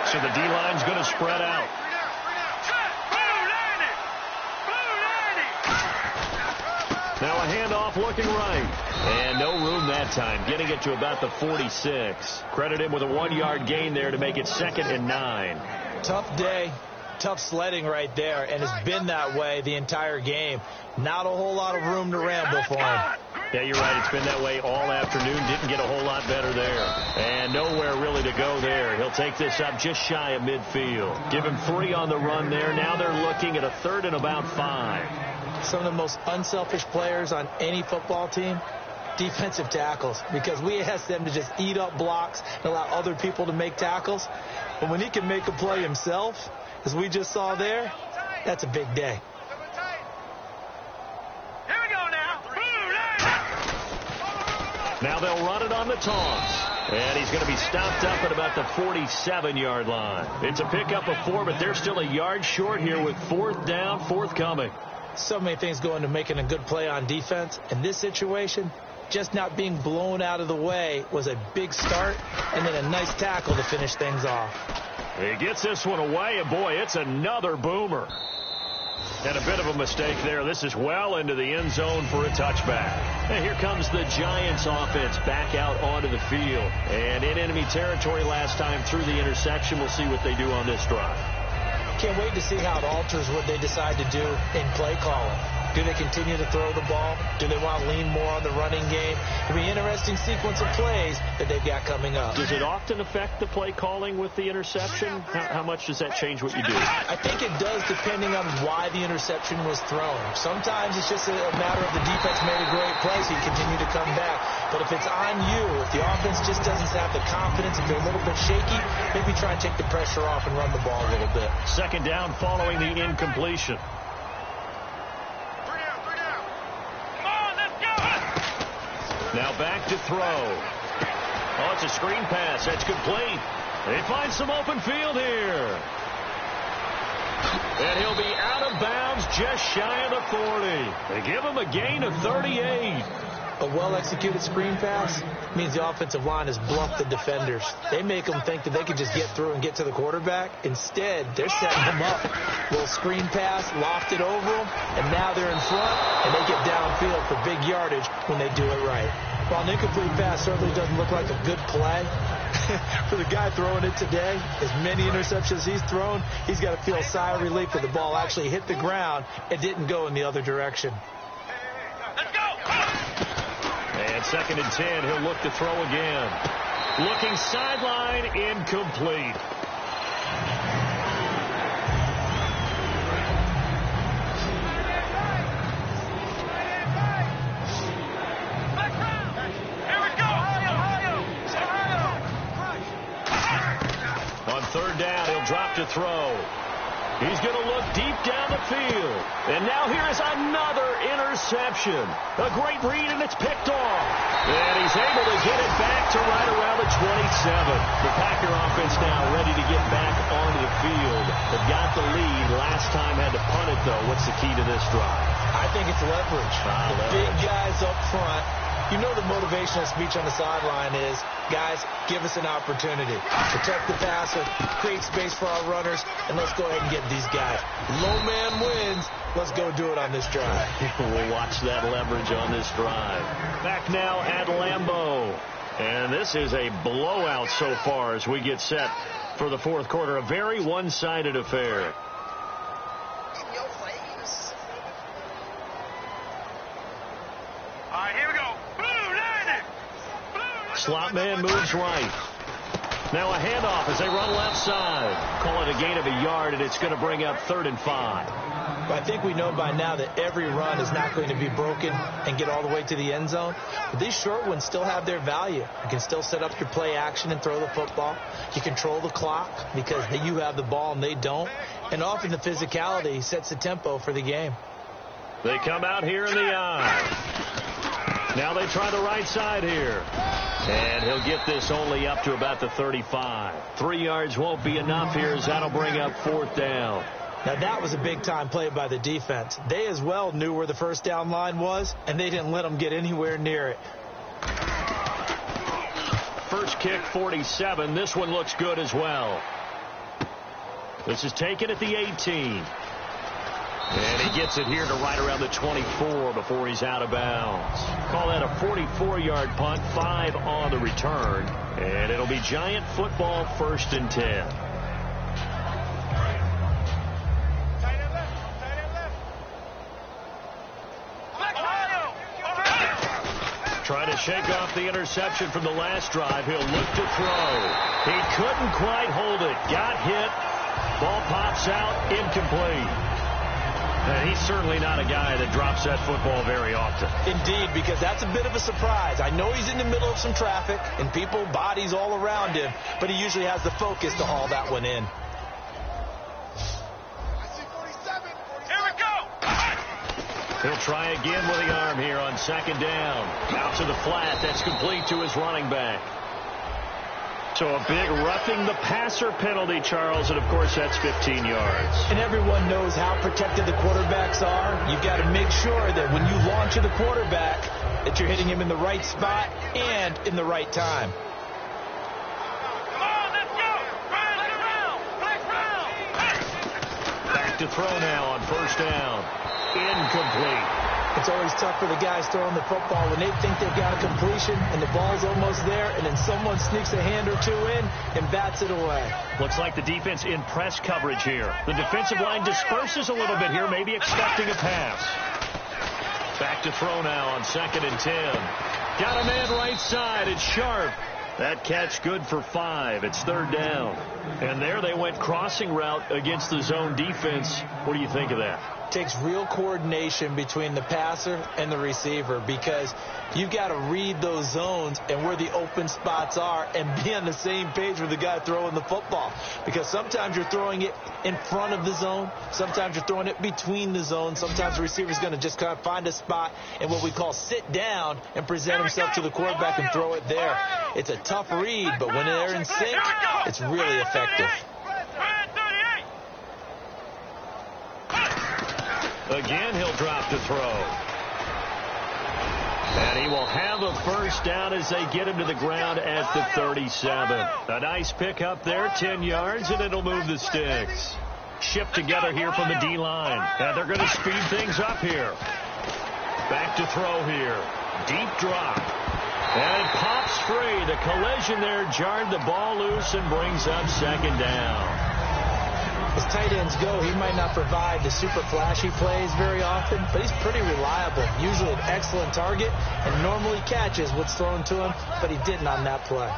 So the D-line's going to spread out. Now a handoff looking right. And no room that time. Getting it to about the 46. Credit him with a 1-yard gain there to make it 2nd and 9. Tough day. Tough sledding right there, and it's been that way the entire game. Not a whole lot of room to ramble for him. Yeah, you're right. It's been that way all afternoon. Didn't get a whole lot better there. And nowhere really to go there. He'll take this up just shy of midfield. Give him 3 on the run there. Now they're looking at a 3rd and about 5. Some of the most unselfish players on any football team, defensive tackles, because we ask them to just eat up blocks and allow other people to make tackles. But when he can make a play himself, as we just saw there, that's a big day. Here we go now. Now they'll run it on the toss. And he's going to be stopped up at about the 47-yard line. It's a pickup of 4, but they're still a yard short here with 4th down, forthcoming. So many things go into making a good play on defense. In this situation, just not being blown out of the way was a big start, and then a nice tackle to finish things off. He gets this one away, and boy, it's another boomer. And a bit of a mistake there. This is well into the end zone for a touchback. And here comes the Giants offense back out onto the field. And in enemy territory last time through the intersection. We'll see what they do on this drive. Can't wait to see how it alters what they decide to do in play calling. Do they continue to throw the ball? Do they want to lean more on the running game? It'll be an interesting sequence of plays that they've got coming up. Does it often affect the play calling with the interception? How much does that change what you do? I think it does, depending on why the interception was thrown. Sometimes it's just a matter of the defense made a great play, so you continue to come back. But if it's on you, if the offense just doesn't have the confidence, if they're a little bit shaky, maybe try and take the pressure off and run the ball a little bit. Second down following the incompletion. Now back to throw. Oh, it's a screen pass. That's complete. They find some open field here. And he'll be out of bounds just shy of the 40. They give him a gain of 38. A well-executed screen pass means the offensive line has bluffed the defenders. They make them think that they can just get through and get to the quarterback. Instead, they're setting them up. Little screen pass, lofted over them, and now they're in front, and they get downfield for big yardage when they do it right. While an incomplete pass certainly doesn't look like a good play, for the guy throwing it today, as many interceptions he's thrown, he's got to feel a sigh of relief that the ball actually hit the ground and didn't go in the other direction. And second and 10, he'll look to throw again. Looking sideline, incomplete. On third down, he'll drop to throw. He's going to look deep down the field. And now here is another interception. A great read, and it's picked off. And he's able to get it back to right around the 27. The Packer offense now ready to get back onto the field. They've got the lead. Last time had to punt it, though. What's the key to this drive? I think it's leverage. The big guys up front. You know the motivational speech on the sideline is, guys, give us an opportunity. Protect the passer, create space for our runners, and let's go ahead and get these guys. Low man wins. Let's go do it on this drive. We'll watch that leverage on this drive. Back now at Lambeau. And this is a blowout so far as we get set for the fourth quarter. A very one-sided affair. All right, here we go. Slot man moves right. Now a handoff as they run left side. Call it a gain of a yard, and it's going to bring up 3rd and 5. I think we know by now that every run is not going to be broken and get all the way to the end zone. But these short ones still have their value. You can still set up your play action and throw the football. You control the clock because you have the ball and they don't. And often the physicality sets the tempo for the game. They come out here in the eye. Now they try the right side here. And he'll get this only up to about the 35. 3 yards won't be enough here as that'll bring up 4th down. Now that was a big-time play by the defense. They as well knew where the first down line was, and they didn't let them get anywhere near it. First kick, 47. This one looks good as well. This is taken at the 18. And he gets it here to right around the 24 before he's out of bounds. Call that a 44-yard punt, 5 on the return. And it'll be Giant football, 1st and 10. Trying to shake off the interception from the last drive. He'll look to throw. He couldn't quite hold it. Got hit. Ball pops out, incomplete. And he's certainly not a guy that drops that football very often. Indeed, because that's a bit of a surprise. I know he's in the middle of some traffic and people, bodies all around him, but he usually has the focus to haul that one in. Here we go. He'll try again with the arm here on 2nd down. Out to the flat. That's complete to his running back. So a big roughing the passer penalty, Charles, and of course that's 15 yards. And everyone knows how protected the quarterbacks are. You've got to make sure that when you launch at the quarterback that you're hitting him in the right spot and in the right time. Come on, let's go. Back to throw now on 1st down. Incomplete. It's always tough for the guys throwing the football when they think they've got a completion and the ball's almost there, and then someone sneaks a hand or two in and bats it away. Looks like the defense in press coverage here. The defensive line disperses a little bit here, maybe expecting a pass. Back to throw now on 2nd and 10. Got a man right side. It's Sharp. That catch good for 5. It's 3rd down. And there they went crossing route against the zone defense. What do you think of that? Takes real coordination between the passer and the receiver, because you've got to read those zones and where the open spots are and be on the same page with the guy throwing the football. Because sometimes you're throwing it in front of the zone. Sometimes you're throwing it between the zones. Sometimes the receiver's going to just kind of find a spot and what we call sit down and present himself to the quarterback and throw it there. It's a tough read, but when they're in sync, it's really effective. Again, he'll drop to throw. And he will have a first down as they get him to the ground at the 37. A nice pickup there, 10 yards, and it'll move the sticks. Shipped together here from the D-line. And they're going to speed things up here. Back to throw here. Deep drop. And it pops free. The collision there jarred the ball loose and brings up 2nd down. As tight ends go, he might not provide the super flashy plays very often, but he's pretty reliable. Usually an excellent target and normally catches what's thrown to him, but he didn't on that play.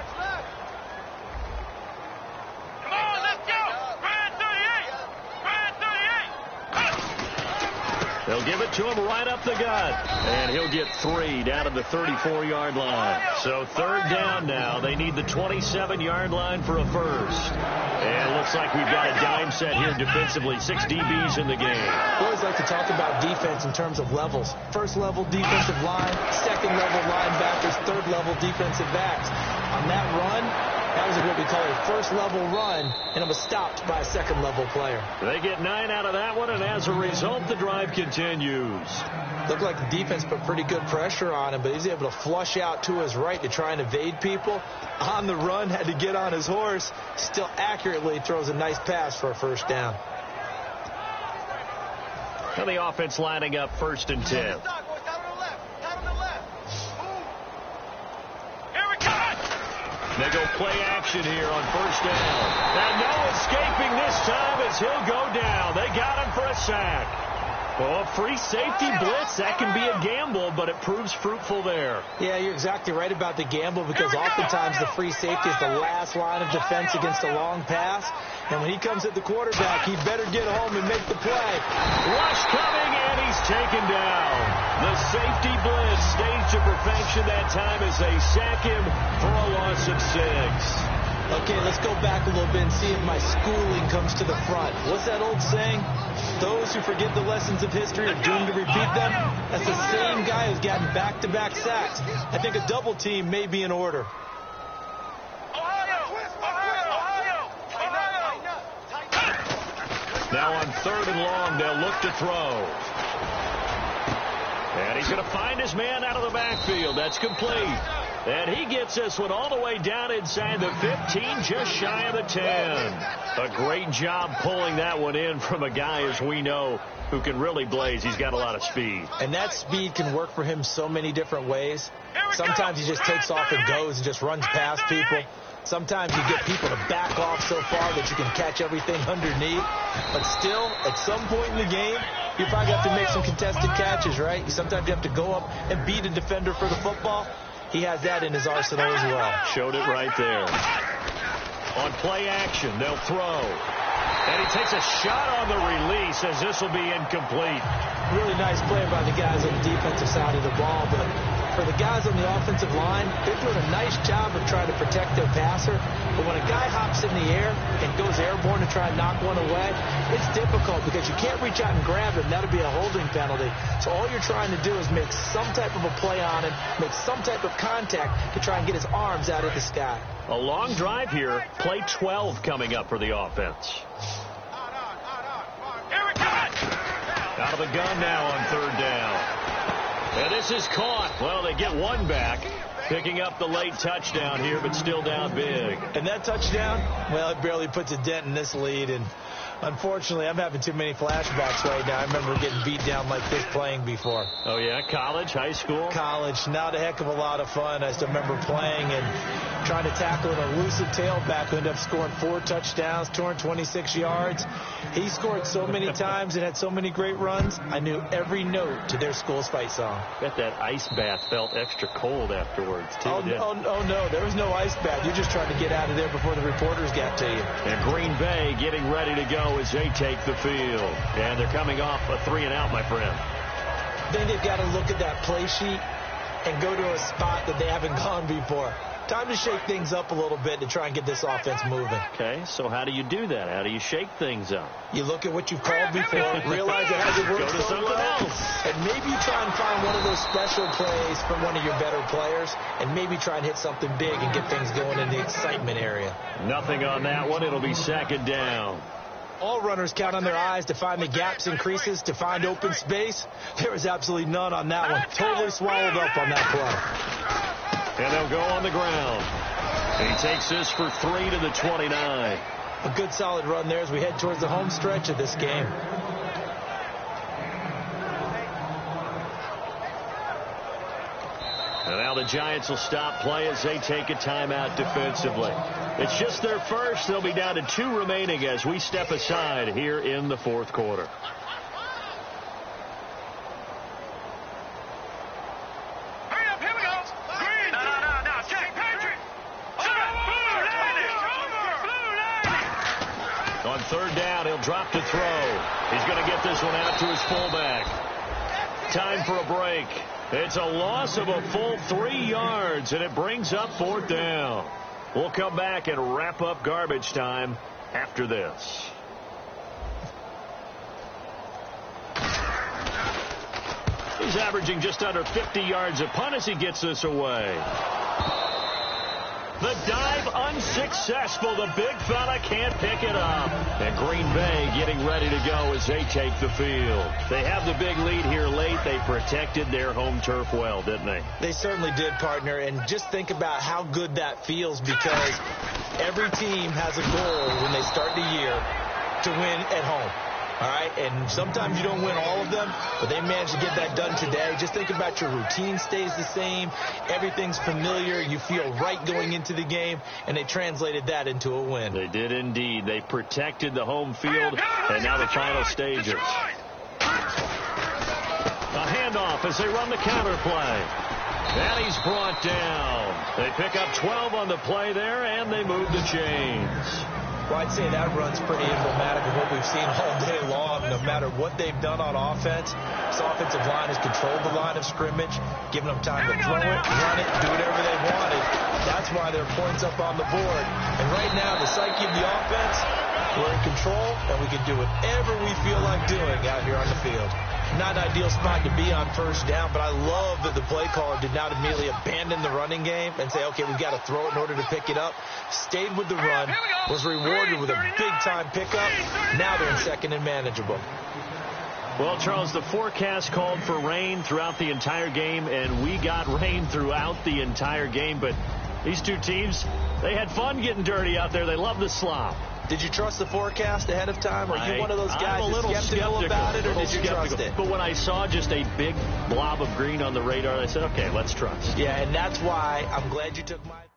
Come on, let's go! Brand 38! They'll give it to him right up the gut. And he'll get 3 down to the 34-yard line. So 3rd down now. They need the 27-yard line for a first. And it looks like we've got a dime set here defensively. 6 DBs in the game. I always like to talk about defense in terms of levels. 1st level defensive line, 2nd level linebackers, 3rd level defensive backs. On that run, that was what we call a 1st level run, and it was stopped by a 2nd level player. They get 9 out of that one, and as a result, the drive continues. Looked like the defense put pretty good pressure on him, but he's able to flush out to his right to try and evade people. On the run, had to get on his horse. Still accurately throws a nice pass for a first down. And the offense lining up 1st and 10. They go play action here on 1st down. And no escaping this time as he'll go down. They got him for a sack. Well, a free safety blitz, that can be a gamble, but it proves fruitful there. Yeah, you're exactly right about the gamble, because oftentimes the free safety is the last line of defense against a long pass. And when he comes at the quarterback, he better get home and make the play. Rush coming, and he's taken down. The safety blitz staged to perfection that time as they sack him for a loss of 6. Okay, let's go back a little bit and see if my schooling comes to the front. What's that old saying? Those who forget the lessons of history are doomed to repeat them. That's the same guy who's gotten back-to-back sacks. I think a double team may be in order. Now on 3rd and long, they'll look to throw. And he's going to find his man out of the backfield. That's complete. And he gets this one all the way down inside the 15, just shy of the 10. A great job pulling that one in from a guy, as we know, who can really blaze. He's got a lot of speed. And that speed can work for him so many different ways. Sometimes he just takes off and goes and just runs past people. Sometimes you get people to back off so far that you can catch everything underneath. But still, at some point in the game, you probably have to make some contested catches, right? Sometimes you have to go up and beat a defender for the football. He has that in his arsenal as well. Showed it right there. On play action, they'll throw. And he takes a shot on the release as this will be incomplete. Really nice play by the guys on the defensive side of the ball, but for the guys on the offensive line, they're doing a nice job of trying to protect their passer. But when a guy hops in the air and goes airborne to try and knock one away, it's difficult because you can't reach out and grab him. That'll be a holding penalty. So all you're trying to do is make some type of a play on him, make some type of contact to try and get his arms out of the sky. A long drive here. Play 12 coming up for the offense. Out of the gun now on 3rd down. And this is caught. Well, they get one back, picking up the late touchdown here, but still down big. And that touchdown, well, it barely puts a dent in this lead. And Unfortunately, I'm having too many flashbacks right now. I remember getting beat down like this playing before. Oh, yeah? College, high school? College, not a heck of a lot of fun. I still remember playing and trying to tackle an elusive tailback who ended up scoring 4 touchdowns, 226 yards. He scored so many times and had so many great runs, I knew every note to their school's fight song. Bet that ice bath felt extra cold afterwards, too. Oh, no, there was no ice bath. You're just trying to get out of there before the reporters got to you. And Green Bay getting ready to go as they take the field. And they're coming off a 3-and-out, my friend. Then they've got to look at that play sheet and go to a spot that they haven't gone before. Time to shake things up a little bit to try and get this offense moving. Okay, so how do you do that? How do you shake things up? You look at what you've called before, realize it hasn't worked Go to so something well, else. and maybe try and find one of those special plays from one of your better players, and maybe try and hit something big and get things going in the excitement area. Nothing on that one. It'll be 2nd down. All runners count on their eyes to find the gaps and creases, to find open space. There was absolutely none on that one. Totally swallowed up on that play. And they'll go on the ground. He takes this for 3 to the 29. A good solid run there as we head towards the home stretch of this game. And now the Giants will stop play as they take a timeout defensively. It's just their first. They'll be down to 2 remaining as we step aside here in the 4th quarter. On 3rd down, he'll drop to throw. He's going to get this one out to his fullback. Time for a break. It's a loss of a full 3 yards, and it brings up 4th down. We'll come back and wrap up garbage time after this. He's averaging just under 50 yards a punt as he gets this away. The dive unsuccessful. The big fella can't pick it up. And Green Bay getting ready to go as they take the field. They have the big lead here late. They protected their home turf well, didn't they? They certainly did, partner. And just think about how good that feels, because every team has a goal when they start the year to win at home. All right, and sometimes you don't win all of them, but they managed to get that done today. Just think about your routine stays the same. Everything's familiar. You feel right going into the game, and they translated that into a win. They did indeed. They protected the home field, and now the final stages. A handoff as they run the counter play. And he's brought down. They pick up 12 on the play there, and they move the chains. Well, I'd say that run's pretty emblematic of what we've seen all day long. No matter what they've done on offense, this offensive line has controlled the line of scrimmage, giving them time to throw it, run it, do whatever they wanted. That's why there are points up on the board. And right now, the psyche of the offense, we're in control, and we can do whatever we feel like doing out here on the field. Not an ideal spot to be on 1st down, but I love that the play caller did not immediately abandon the running game and say, okay, we've got to throw it in order to pick it up. Stayed with the run, was rewarded with a big-time pickup. Now they're in 2nd and manageable. Well, Charles, the forecast called for rain throughout the entire game, and we got rain throughout the entire game. But these two teams, they had fun getting dirty out there. They love the slop. Did you trust the forecast ahead of time? Are you one of those guys that's skeptical about it, or did you trust it? But when I saw just a big blob of green on the radar, I said, okay, let's trust. Yeah, and that's why I'm glad you took my...